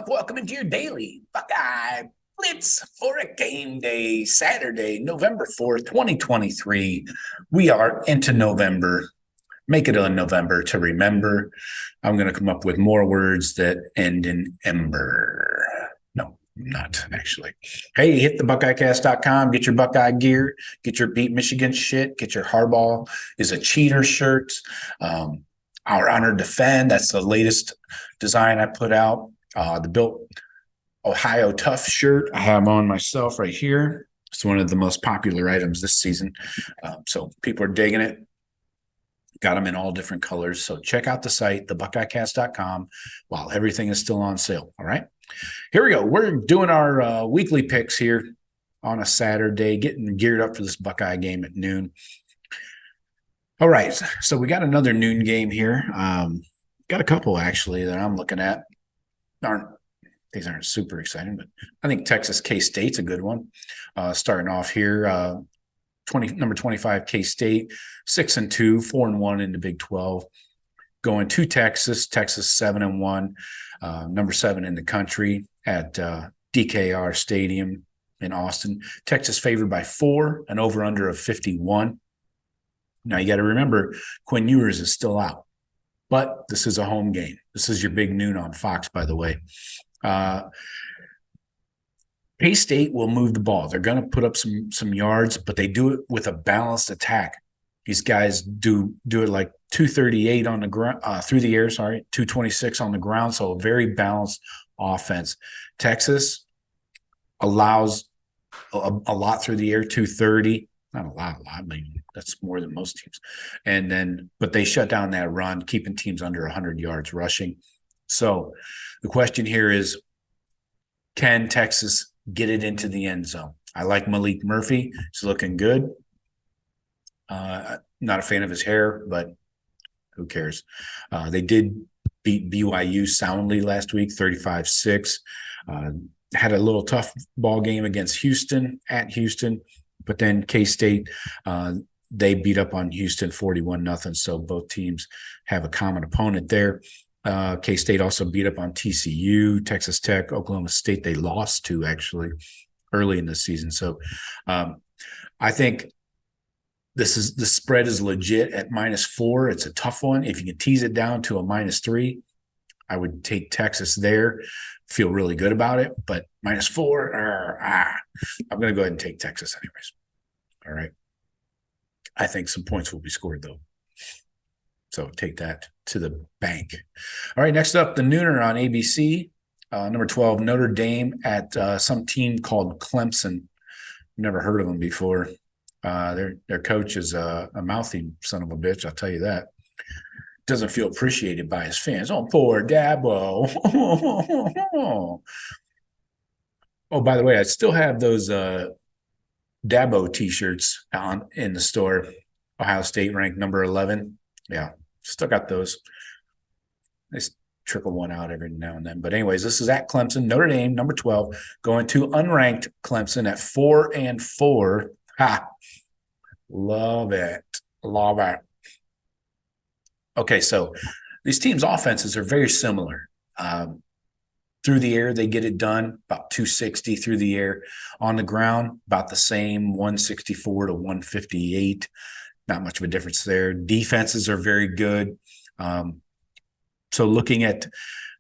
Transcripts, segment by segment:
up? Welcome into your daily Buckeye Blitz for a game day, Saturday, November 4th, 2023. We are into November. Make it a November to remember. I'm going to come up with more words that end in ember. No, not actually. Hey, hit the buckeyecast.com, get your Buckeye gear, get your Beat Michigan shit, get your Harbaugh is a cheater shirt. Our Honor Defend, that's the latest design I put out. The Built Ohio Tough shirt I have on myself right here. It's one of the most popular items this season. So people are digging it. Got them in all different colors. So check out the site, thebuckeyecast.com, while everything is still on sale. All right. Here we go. We're doing our weekly picks here on a Saturday, getting geared up for this Buckeye game at noon. All right. So we got another noon game here. Got a couple actually that I'm looking at. These aren't super exciting, but I think Texas K-State's a good one. Starting off here, number 25 K-State, 6-2, 4-1 in the Big 12. Going to Texas 7-1, number 7 in the country at DKR Stadium in Austin. Texas favored by 4, an over/under of 51. Now you got to remember Quinn Ewers is still out, but this is a home game. This is your big noon on Fox, by the way. K-State will move the ball. They're going to put up some yards, but they do it with a balanced attack. These guys do it like 238 on the ground, through the air, 226 on the ground. So a very balanced offense. Texas allows a lot through the air, 230. Not a lot. I mean, that's more than most teams. But they shut down that run, keeping teams under 100 yards rushing. So the question here is, can Texas get it into the end zone? I like Malik Murphy. He's looking good. Not a fan of his hair, but who cares? They did beat BYU soundly last week, 35-6. Had a little tough ball game against Houston, at Houston. But then K-State, they beat up on Houston 41-0. So both teams have a common opponent there. K-State also beat up on TCU, Texas Tech, Oklahoma State. They lost to actually early in the season. So I think the spread is legit at -4. It's a tough one. If you can tease it down to a -3, I would take Texas there. Feel really good about it, but -4, I'm going to go ahead and take Texas anyways. All right. I think some points will be scored though. So take that to the bank. All right, next up, the nooner on ABC. Number 12, Notre Dame at some team called Clemson. Never heard of them before. Their coach is a mouthy son of a bitch, I'll tell you that. Doesn't feel appreciated by his fans. Oh, poor Dabo. Oh, by the way, I still have those Dabo T-shirts in the store. Ohio State ranked number 11. Yeah, still got those. They trickle one out every now and then. But anyways, this is at Clemson. Notre Dame, number 12, going to unranked Clemson at 4-4. Ha! Love it. Love it. Okay, so these teams' offenses are very similar. Through the air, they get it done, about 260 through the air. On the ground, about the same, 164 to 158. Not much of a difference there. Defenses are very good. So looking at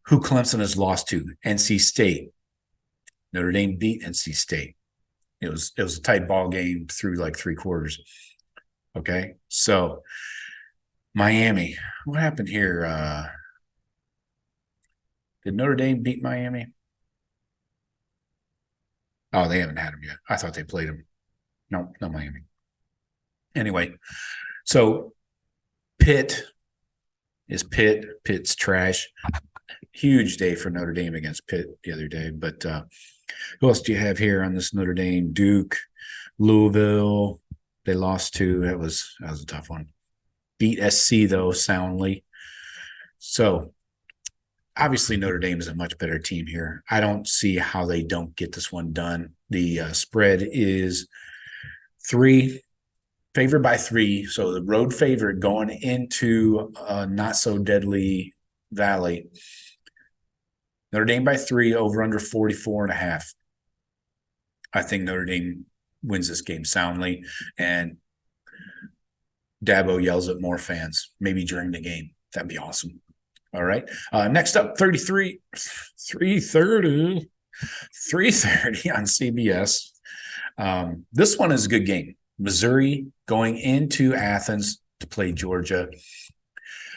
who Clemson has lost to, NC State. Notre Dame beat NC State. It was a tight ball game through like 3 quarters. Okay, so Miami. What happened here? Did Notre Dame beat Miami? Oh, they haven't had them yet. I thought they played them. No, not Miami. Anyway, so Pitt is Pitt. Pitt's trash. Huge day for Notre Dame against Pitt the other day. But who else do you have here on this Notre Dame? Duke, Louisville. They lost to. That was a tough one. Beat SC, though, soundly. So obviously Notre Dame is a much better team here. I don't see how they don't get this one done. The spread is 3, favored by 3. So the road favorite going into a not so deadly Valley. Notre Dame by 3, over under 44.5. I think Notre Dame wins this game soundly, and Dabo yells at more fans, maybe during the game. That'd be awesome. All right. Next up, 3:30 on CBS. This one is a good game. Missouri going into Athens to play Georgia.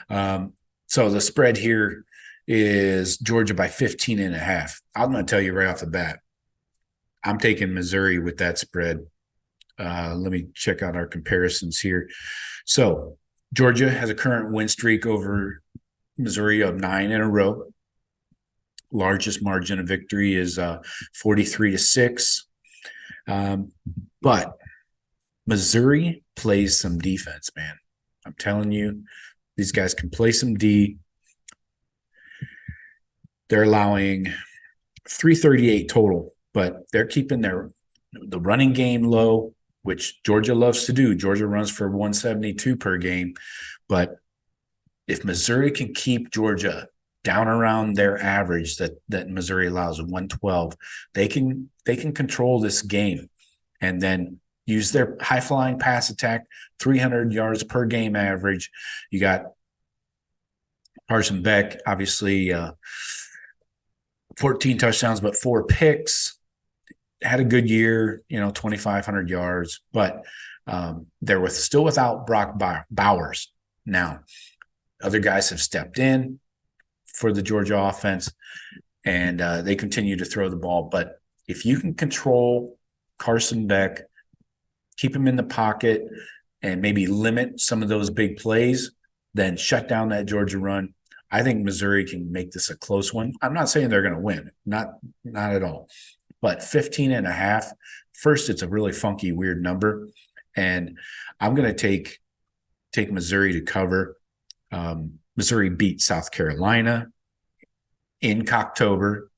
So the spread here is Georgia by 15.5. I'm going to tell you right off the bat, I'm taking Missouri with that spread. Let me check out our comparisons here. So Georgia has a current win streak over Missouri of 9 in a row. Largest margin of victory is 43-6. But Missouri plays some defense, man. I'm telling you, these guys can play some D. They're allowing 338 total, but they're keeping the running game low, which Georgia loves to do. Georgia runs for 172 per game. But if Missouri can keep Georgia down around their average that Missouri allows, 112, they can control this game and then use their high-flying pass attack, 300 yards per game average. You got Carson Beck, obviously 14 touchdowns, but 4 picks. Had a good year, 2,500 yards, but they're still without Brock Bowers. Now, other guys have stepped in for the Georgia offense, and they continue to throw the ball. But if you can control Carson Beck, keep him in the pocket, and maybe limit some of those big plays, then shut down that Georgia run, I think Missouri can make this a close one. I'm not saying they're going to win, not at all. But 15.5, first, it's a really funky, weird number. And I'm going to take Missouri to cover. Missouri beat South Carolina in Cocktober.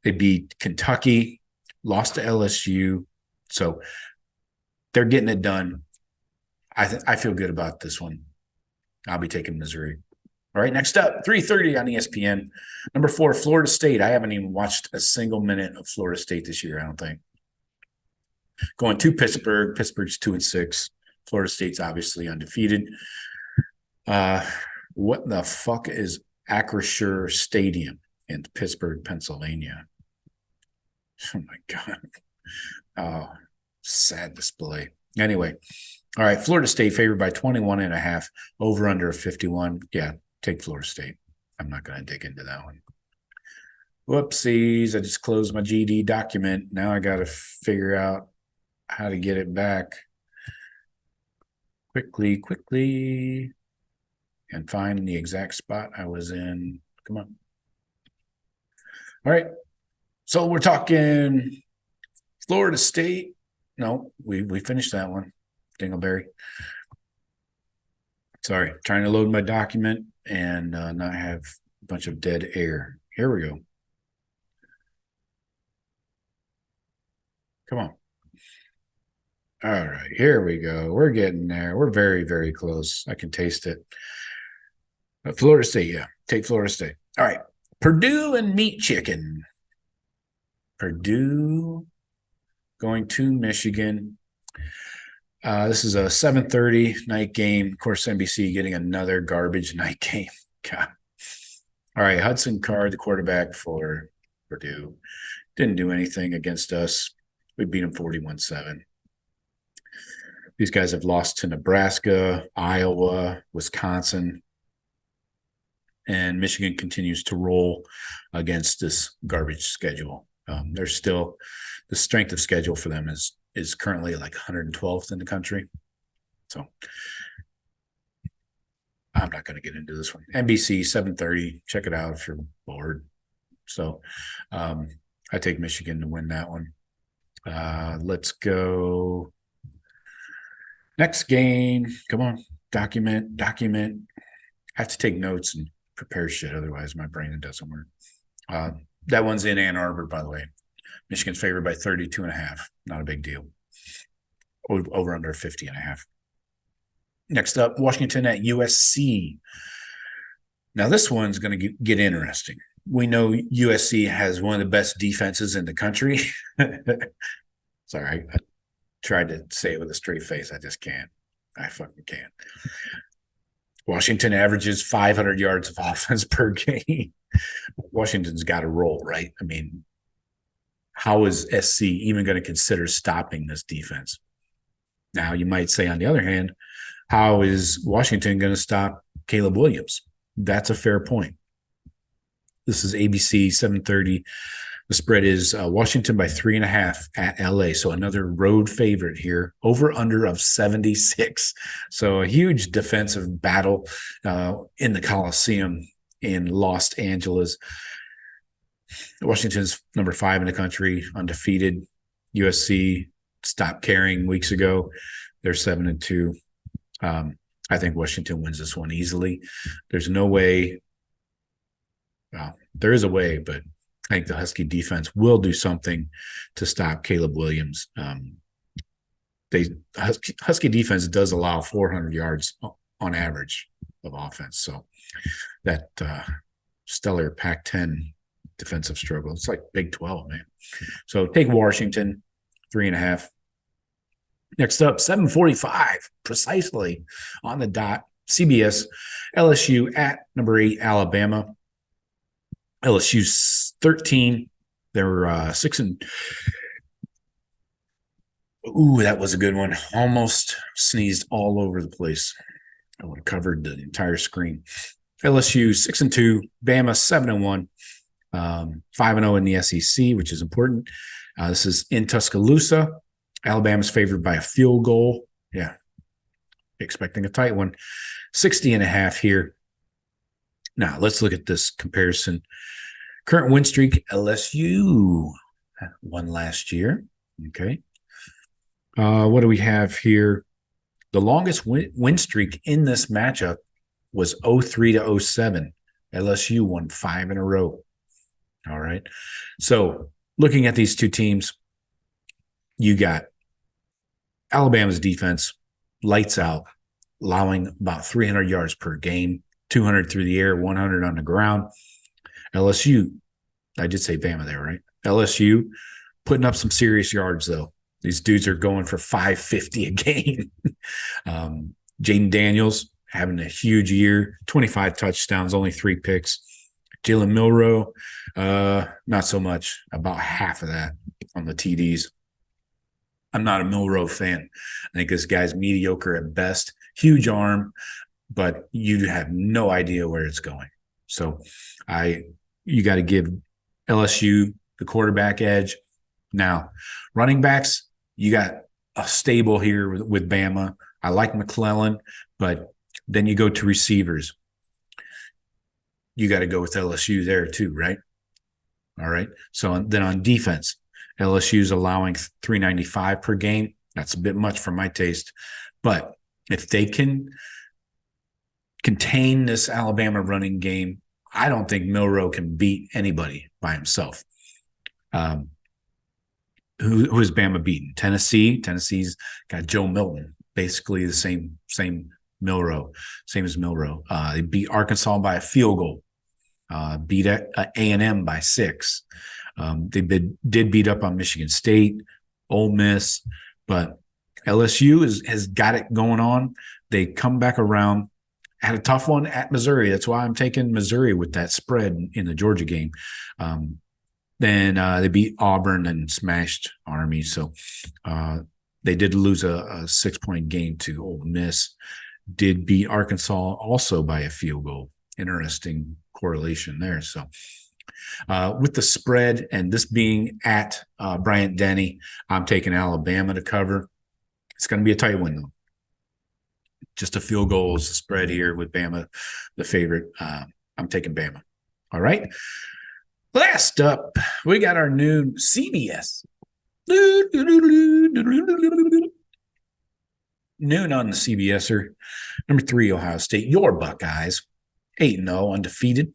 They beat Kentucky, lost to LSU. So they're getting it done. I feel good about this one. I'll be taking Missouri. All right, next up, 3:30 on ESPN. Number 4, Florida State. I haven't even watched a single minute of Florida State this year, I don't think. Going to Pittsburgh. Pittsburgh's 2-6. Florida State's obviously undefeated. What the fuck is Acrisure Stadium in Pittsburgh, Pennsylvania? Oh, my God. Oh, sad display. Anyway, all right, Florida State favored by 21.5, over under 51. Yeah, take Florida State. I'm not going to dig into that one. Whoopsies. I just closed my GD document. Now I got to figure out how to get it back quickly, and find the exact spot I was in. Come on. All right. So we're talking Florida State. No, we finished that one. Dingleberry. Sorry, trying to load my document and not have a bunch of dead air. Here we go. Come on. All right, here we go. We're getting there. We're very, very close. I can taste it. Florida State, yeah. Take Florida State. All right. Purdue and Meat Chicken. Purdue going to Michigan. This is a 7:30 night game. Of course, NBC getting another garbage night game. God. All right, Hudson Card, the quarterback for Purdue. Didn't do anything against us. We beat them 41-7. These guys have lost to Nebraska, Iowa, Wisconsin, and Michigan continues to roll against this garbage schedule. They're still – the strength of schedule for them is currently like 112th in the country. So I'm not going to get into this one. NBC, 7:30. Check it out if you're bored. So I take Michigan to win that one. Let's go. Next game. Come on. Document. I have to take notes and prepare shit. Otherwise, my brain doesn't work. That one's in Ann Arbor, by the way. Michigan's favored by 32.5. Not a big deal. Over under 50.5. Next up, Washington at USC. Now, this one's going to get interesting. we know USC has one of the best defenses in the country. Sorry, I tried to say it with a straight face. I just can't. I fucking can't. Washington averages 500 yards of offense per game. Washington's got to roll, right? I mean, how is SC even going to consider stopping this defense? Now, you might say, on the other hand, how is Washington going to stop Caleb Williams? That's a fair point. This is ABC 7:30. The spread is Washington by 3.5 at LA. So another road favorite here, over under of 76. So a huge defensive battle in the Coliseum in Los Angeles. Washington's number 5 in the country, undefeated. USC stopped carrying weeks ago. They're 7-2. I think Washington wins this one easily. There's no way. Well, there is a way, but I think the Husky defense will do something to stop Caleb Williams. Husky defense does allow 400 yards on average of offense. So that stellar Pac-10 defensive struggle, it's like Big 12, man. So take Washington, 3.5. Next up, 7:45, precisely on the dot. CBS, LSU at number 8, Alabama. LSU's 13. They're 6 and. Ooh, that was a good one. Almost sneezed all over the place. I would have covered the entire screen. LSU 6-2. Bama 7-1. 5-0 in the SEC, which is important. This is in Tuscaloosa. Alabama's favored by a field goal. Yeah, expecting a tight one. 60.5 here. Now, let's look at this comparison. Current win streak, LSU won last year. Okay. What do we have here? The longest win streak in this matchup was 03-07. LSU won 5 in a row. All right. So looking at these two teams, you got Alabama's defense, lights out, allowing about 300 yards per game, 200 through the air, 100 on the ground. LSU, I did say Bama there, right? LSU putting up some serious yards, though. These dudes are going for 550 a game. Jaden Daniels having a huge year, 25 touchdowns, only 3 picks. Jalen Milroe, not so much, about half of that on the TDs. I'm not a Milroe fan. I think this guy's mediocre at best. Huge arm, but you have no idea where it's going. So you got to give LSU the quarterback edge. Now, running backs, you got a stable here with Bama. I like McClellan, but then you go to receivers. You got to go with LSU there too, right? All right. So then on defense, LSU's allowing 395 per game. That's a bit much for my taste. But if they can contain this Alabama running game, I don't think Milroe can beat anybody by himself. Who is Bama beaten? Tennessee. Tennessee's got Joe Milton, basically the same Milroe, same as Milroe. They beat Arkansas by a field goal. Beat A&M by 6. They did beat up on Michigan State, Ole Miss, but LSU has got it going on. They come back around. Had a tough one at Missouri. That's why I'm taking Missouri with that spread in the Georgia game. Then they beat Auburn and smashed Army. So they did lose a 6-point game to Ole Miss. Did beat Arkansas also by a field goal. Interesting correlation there. So with the spread and this being at Bryant-Denny, I'm taking Alabama to cover. It's going to be a tight one, though. Just a field goal is the spread here with Bama, the favorite. I'm taking Bama. All right. Last up, we got our new CBS. Noon on the CBSer. Number 3, Ohio State. Your Buckeyes, 8-0, undefeated.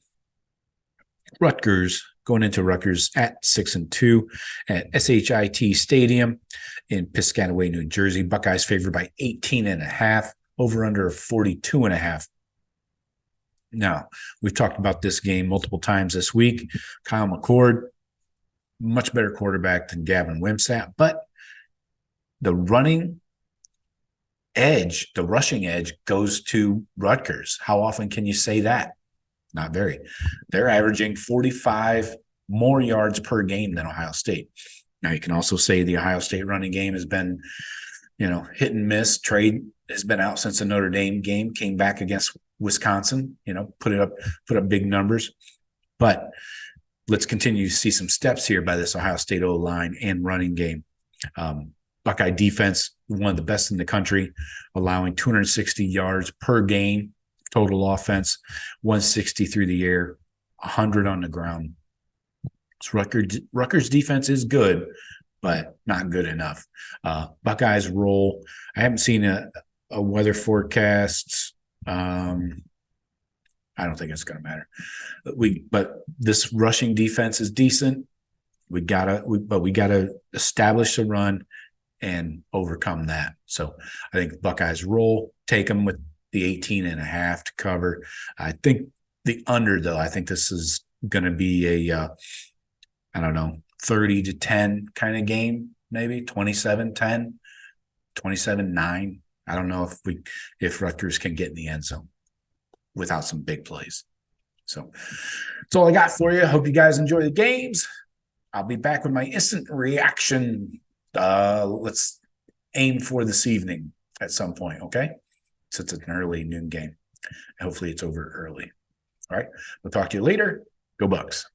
Rutgers, going into Rutgers at 6-2 at SHIT Stadium in Piscataway, New Jersey. Buckeyes favored by 18.5, over under 42.5. Now, we've talked about this game multiple times this week. Kyle McCord, much better quarterback than Gavin Wimsatt, but the rushing edge goes to Rutgers. How often can you say that? Not very. They're averaging 45 more yards per game than Ohio State. Now, you can also say the Ohio State running game has been, hit and miss. Trade has been out since the Notre Dame game, came back against Wisconsin, put up big numbers. But let's continue to see some steps here by this Ohio State O-line and running game. Buckeye defense, one of the best in the country, allowing 260 yards per game, total offense, 160 through the air, 100 on the ground. So Rutgers defense is good, but not good enough. Buckeyes roll. I haven't seen a weather forecast. I don't think it's going to matter. But this rushing defense is decent. We gotta establish a run and overcome that. So I think Buckeyes roll, take them with the 18.5 to cover. I think the under, though, I think this is going to be a 30-10 kind of game, maybe 27-10, 27-9. I don't know if Rutgers can get in the end zone without some big plays. So that's all I got for you. Hope you guys enjoy the games. I'll be back with my instant reaction. Let's aim for this evening at some point, okay? Since it's an early noon game. Hopefully it's over early. All right. We'll talk to you later. Go Bucks.